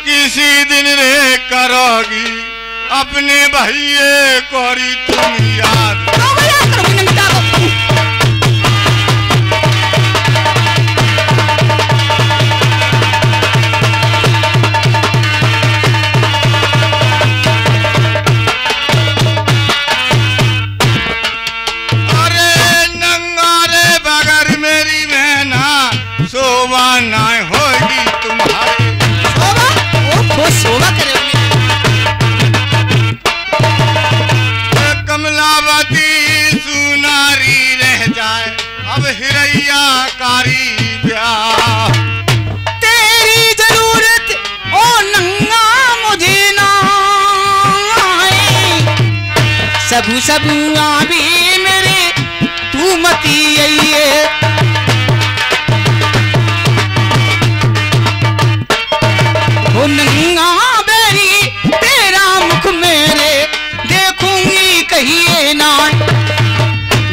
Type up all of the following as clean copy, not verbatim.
किसी दिन रे करोगी अपने भैये कोरी तुम याद। ना होगी तुम्हारी शोभा, वो शोभा करेंगे। कमलावती सुनारी रह जाए अब हिरैया कारी ब्याह। तेरी जरूरत ओ नंगा मुझे ना आए, सबू भी मेरे तू मती है। नंगा बेरी तेरा मुख मेरे देखूंगी कहिए ना।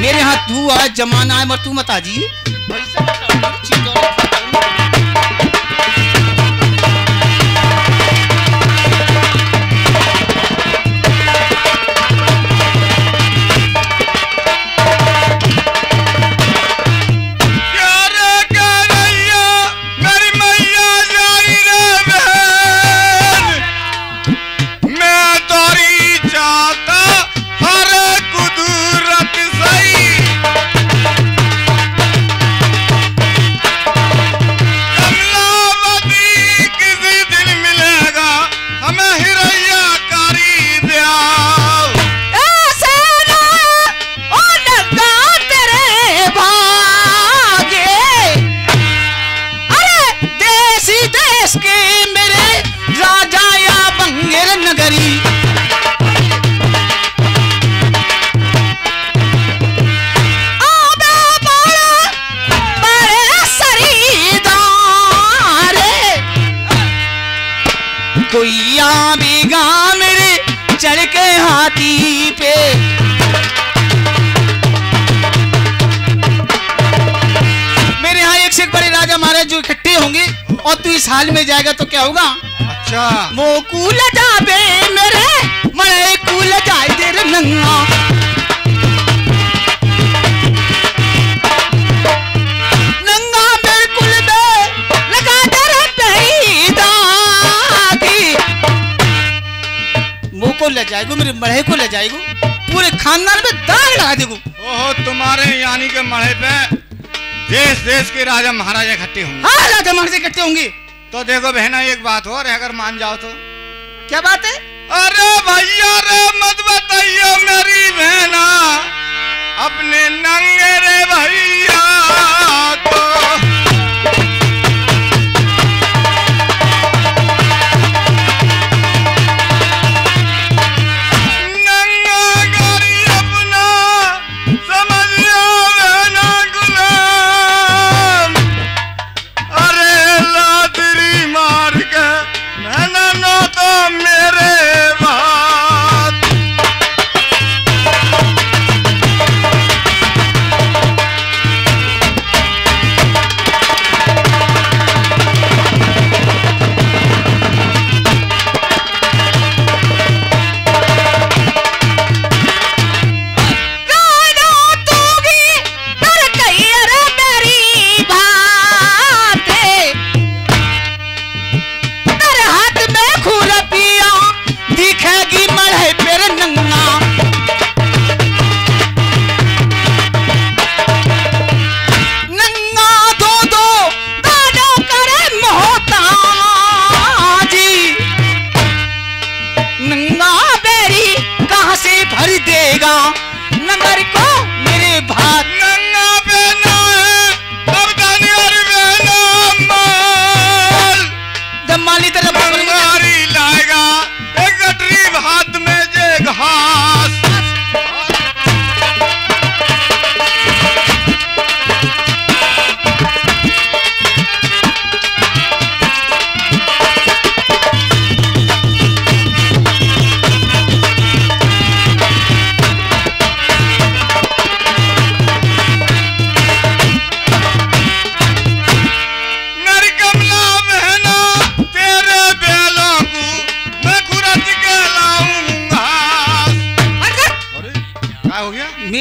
मेरे हाथ तू आज जमाना है मर तू मत आजी। चढ़ के हाथी पे मेरे यहाँ एक से एक बड़े राजा महाराज जो इकट्ठे होंगे और तू इस हाल में जाएगा तो क्या होगा। अच्छा वो कूल जाबे मेरे मरे कूल जाए तेरे नंगा। नंगा मेरे कुल में लगा तेरे पैदा की मुँह को ले जाएगो मेरे मड़े को ले जाएगो पूरे खानदान में दाग लगा देगो। ओहो तुम्हारे यानी के मड़े पे देश देश के राजा महाराजा इकट्ठे होंगे। हाँ राजा महाराजा इकट्ठे होंगे। तो देखो बहना एक बात और है अगर मान जाओ तो। क्या बात है? अरे भैया रे मत बताइयो मेरी बहना अपने नंगे रे भैया को।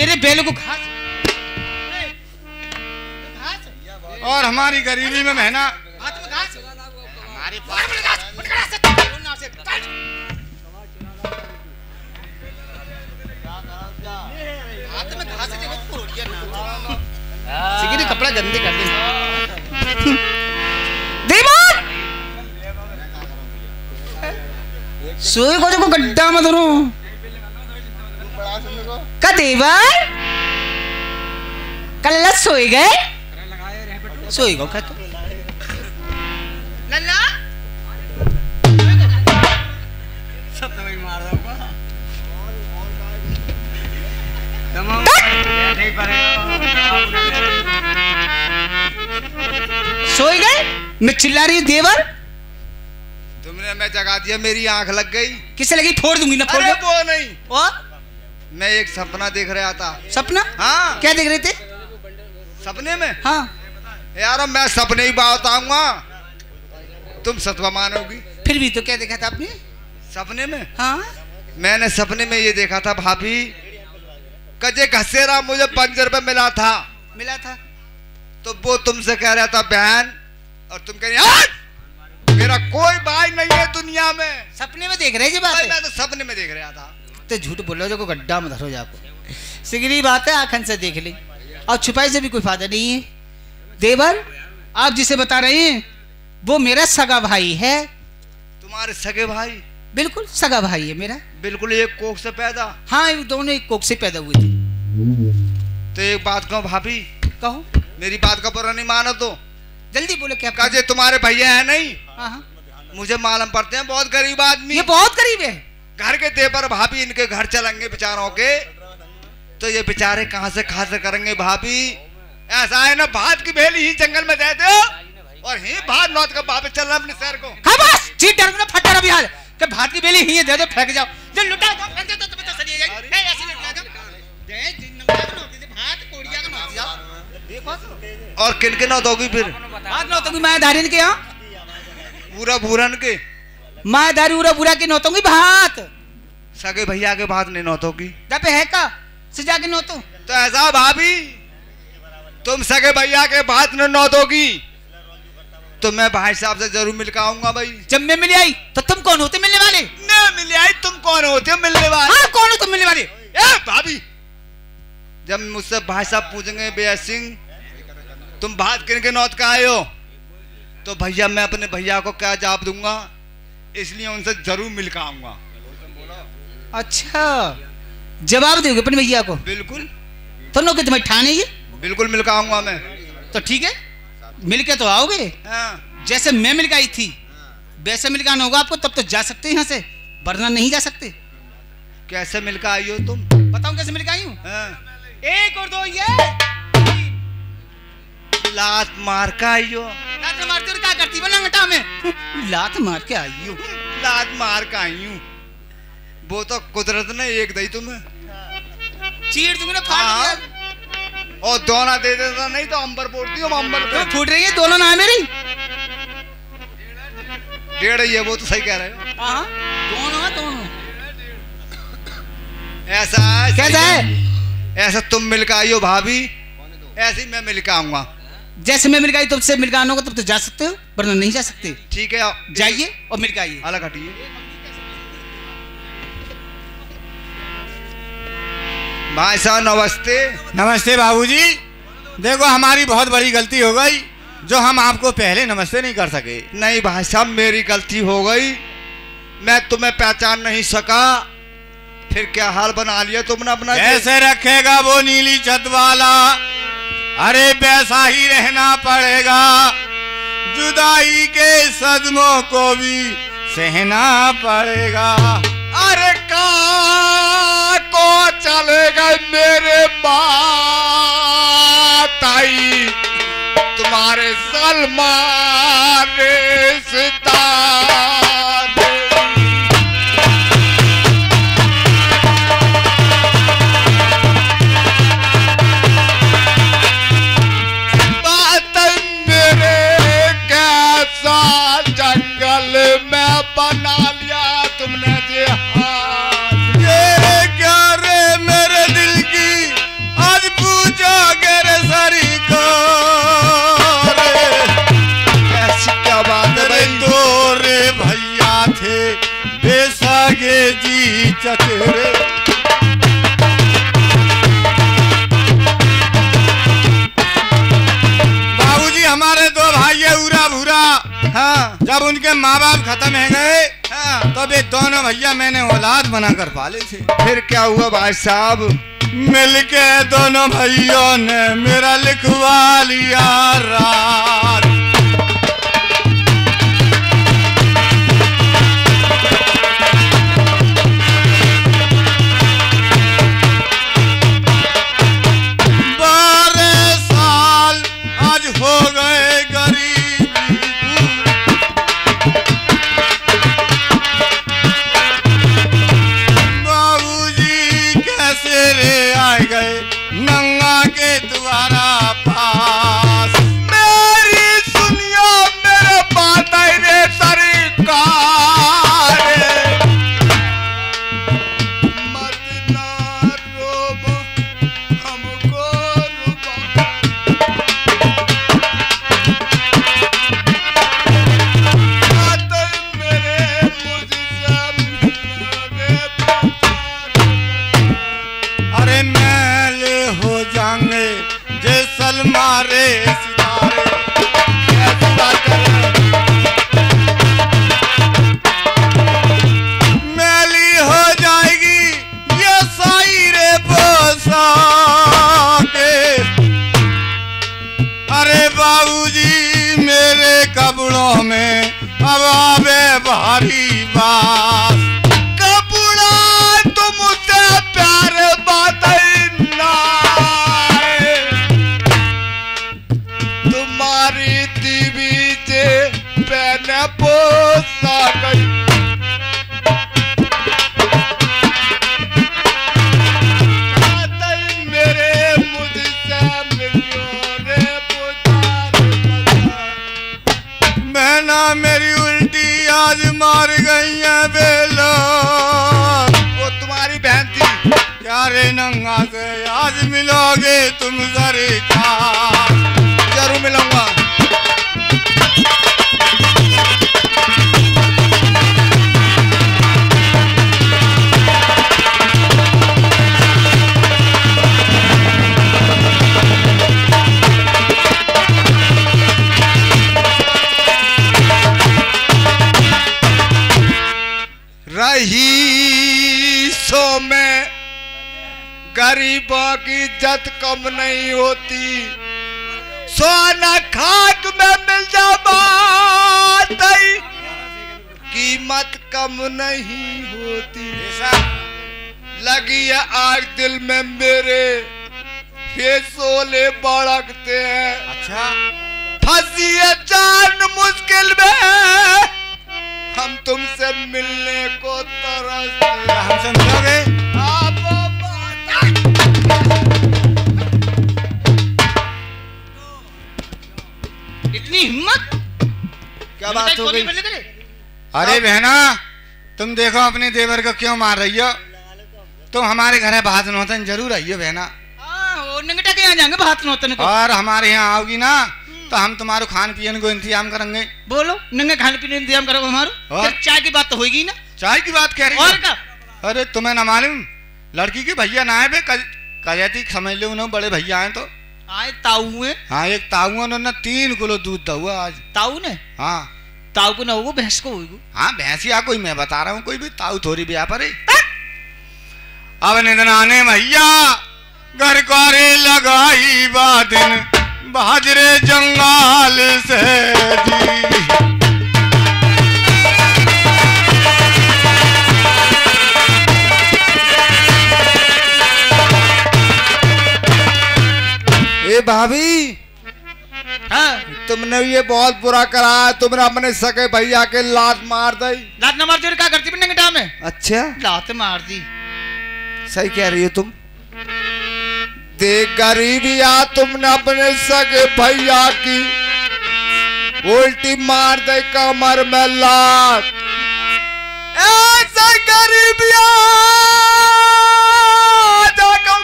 मेरे बैल को घास और हमारी गरीबी में मेहना हमारे पास कपड़ा गंदे कर दे। सोए को जो गड्ढा मत रो का देवर कल सोए गए सोई गो क्या तो लल्ला सब तो मार दो सोई गए मैं चिल्ला रही हूँ देवर तुमने मैं जगा दिया मेरी आंख लग गई। किसे लगी फोड़ दूंगी ना फोड़ अरे वो नहीं और मैं एक सपना देख रहा था। सपना हाँ क्या देख रहे थे सपने में? हाँ यार मैं सपने ही बताऊंगा तुम सतवा मानोगी। फिर भी तो क्या देखा था आपने सपने में? हाँ मैंने सपने में ये देखा था भाभी कजे घसेरा मुझे पंजर पे मिला था तो वो तुमसे कह रहा था बहन और तुम कह रही मेरा कोई भाई नहीं है दुनिया में। सपने में देख रहे जी बात मैं तो सपने में देख रहा था। तो झूठ बोल रहे हो गड्ढा में धरो जाको सिगरी बात है आखन से देख ली और छुपाई से भी कोई फायदा नहीं है। देवर आप जिसे बता रहे हैं वो मेरा सगा भाई है। तुम्हारे सगे भाई? बिल्कुल सगा भाई है मेरा। बिल्कुल एक कोख से पैदा? हाँ दोनों एक कोख से पैदा हुए थे। तो एक बात कहो भाभी। कहो। मेरी बात का बुरा नहीं मानो तो जल्दी बोलो क्या काजे तुम्हारे भैया है नहीं? हाँ मुझे मालूम पड़ते हैं बहुत गरीब आदमी। ये बहुत गरीब है। घर के दे पर भाभी इनके घर चलेंगे बेचारों के तो ये बेचारे कहाँ से खासे करेंगे भाभी। ऐसा है ना भात की बेली ही जंगल में दे दो और ही भात नौत का वापस चलना अपने शहर को। हाँ बस जी डर में फटा रहा बिहार कि भात की बेली ही दे दो फेंक जाओ जो लुटा दो फेंक दो तो तुम्हें तसल्ली है ए ऐसे लुटा दो दे जिंदा नौती से भात कोड़िया का नौती जाओ देखो। और किन के नौतोगी फिर? भात नौतोगी मैं धारिन के यहाँ पूरा भूरन के मैं दारू उरा बुरा के नौतोगी भात सगे भैया के भात नहीं नौतोगी दपे है का सजा के नौतो। तो ऐसा भाभी तुम सगे भैया के भात न नौतोगी तो मैं भाई साहब से जरूर मिल के आऊंगा भाई। जब मैं मिल आई तो तुम कौन होते मिलने वाले? मैं मिल आई तुम कौन होते हो मिलने वाले? हाँ कौन हो तुम मिलने वाले? ए भाभी जब मुझसे भाई साहब पूछेंगे बेया सिंह तुम भात किन के नौत का आए हो तो भैया मैं अपने भैया को क्या जवाब दूंगा इसलिए उनसे जरूर मिल के आऊंगा। अच्छा जवाब दोगे अपने भैया को? बिल्कुल। तो नो कि तुम्हें ठाने ये बिल्कुल मिल के आऊंगा मैं। तो ठीक है मिल के तो आओगे। हाँ। जैसे मैं मिल के आई थी वैसे मिल के आना होगा आपको तब तो जा सकते हैं यहाँ से वरना नहीं जा सकते। कैसे मिल के आई हो तुम? बताऊं कैसे मिल के आई हूँ? हाँ। एक और दो ये लात मार के आई हो? लात मारती और क्या करती बना घटा में लात मार के आई हूँ। लात मार के आई हूँ वो तो कुदरत ने एक दई तुम्हें चीर दूंगी ना फाड़ दिया और दोना दे देता नहीं तो अंबर फोड़ती हूँ अंबर पे फूट रही है दोनों ना है मेरी डेढ़ ही है वो तो सही कह रहे हो। हाँ दोनों ऐसा कैसा है? ऐसा तुम मिल के आई हो भाभी ऐसे ही मैं मिल के आऊंगा। जैसे मैं मिल गई तब से मिल के आना होगा तब तो जा सकते हो वरना नहीं जा सकते। ठीक है जाइए और मिल के आइए। अलग हटिए। भाई साहब नमस्ते। नमस्ते बाबूजी। देखो हमारी बहुत बड़ी गलती हो गई जो हम आपको पहले नमस्ते नहीं कर सके। नहीं भाई साहब मेरी गलती हो गई मैं तुम्हें पहचान नहीं सका फिर क्या हाल बना लिया तुमने अपना। कैसे रखेगा वो नीली छत वाला अरे वैसा ही रहना पड़ेगा जुदाई के सदमों को भी सहना पड़ेगा। अरे कहाँ को चले गए मेरे माताई तुम्हारे सलमान सितारे। बात मेरे कैसा जंगल में बना लिया तुमने जी। ये क्या रे मेरे दिल की चचेरे। बाबूजी हमारे दो भाई है उरा भूरा। हाँ जब उनके माँ बाप खत्म है गए हाँ। तब ये दोनों भैया मैंने औलाद बनाकर पाले थे। फिर क्या हुआ भाई साहब? मिलके दोनों भाइयों ने मेरा लिखवा लिया राज। हो गए गरीबी बाबूजी कैसे रे आ गए नंगा के द्वारा पास। मेरी सुनियो मेरे बात रे सरकार, मत ना रोबो हमको रुबा। अरे मैले हो जाएंगे जैसल मारे सितारे। मैली हो जाएगी ये साइरे पोशाके। अरे बाबूजी मेरे कपड़ों में अब आवे भारी बात। तुम्हारी दीवी जे पहने पोसा गई। मेरे मुझसे मिलियो रे बहना मेरी उल्टी आज मार गई है बेलो। वो तुम्हारी बहन थी क्या रे नंगा से आज मिलोगे तुम सरकार। जरूर मिलूंगा। रईसों में गरीबों की इज्जत कम नहीं होती। सोना खाक में मिल जाए कीमत कम नहीं होती। लगी है आग दिल में मेरे ये सोले बड़कते हैं। अच्छा फंसी है जान मुश्किल में हम तुमसे मिलने को तरसते हैं। हमसे मिलोगे? इतनी हिम्मत? क्या बात हो गई? अरे बहना तुम देखो अपने देवर को क्यों मार रही हो। तुम हमारे घर है भात नौतन जरूर आइयो बहना। नंगटा के यहाँ जाएंगे भात नौतन को। और हमारे यहाँ आओगी ना तो हम तुम्हारे खान पीन को इंतजाम करेंगे। बोलो नंगे खाने पीने इंतजाम करो हमारो। और चाय की बात तो होगी ना। चाय की बात कह रही और क्या? अरे तुम्हें ना मालूम लड़की के भैया ना है बे कजती समझ लो उन्होंने बड़े भैया आए तो आए ताऊ है। हाँ एक ताऊ उन्होंने 3 किलो दूध दहुआ आज। ताऊ ने? हाँ ताऊ को ना होगा भैंस को होगी। हाँ भैंसिया कोई मैं बता रहा हूँ कोई भी ताऊ थोड़ी भी पर है। अब निधनाने भैया घर कारे लगाई बादिन बाजरे जंगाल से जी। ए भाभी हाँ तुमने ये बहुत बुरा करा है। तुमने अपने सके भैया के लात मार दी। लात न मार दी क्या करती नंगटा में? अच्छा लात मार दी। सही कह रही हो तुम। देख गरीबिया तुमने अपने सगे भैया की उल्टी मार दे कमर में लात। ऐसा गरीबिया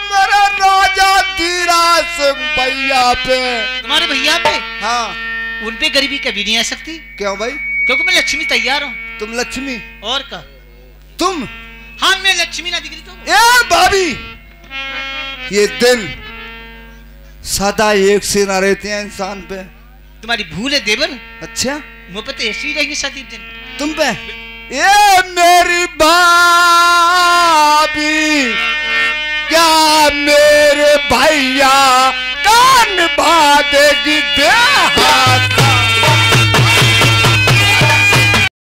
मेरा राजा धीरा सिंह भैया पे। तुम्हारे भैया पे? हाँ उन पे गरीबी कभी नहीं आ सकती। क्यों भाई? क्योंकि मैं लक्ष्मी तैयार हूँ। तुम लक्ष्मी? और का तुम हाँ मैं लक्ष्मी ना दिख रही तो ए भाभी, ये दिन सदा एक से ना रहते हैं इंसान पे। तुम्हारी भूल है देवर। अच्छा, मुँह पे तो ऐसी रहेंगी सदी दिन तुम पे। ये मेरी भाभी, क्या मेरे भैया कान भा देगी दे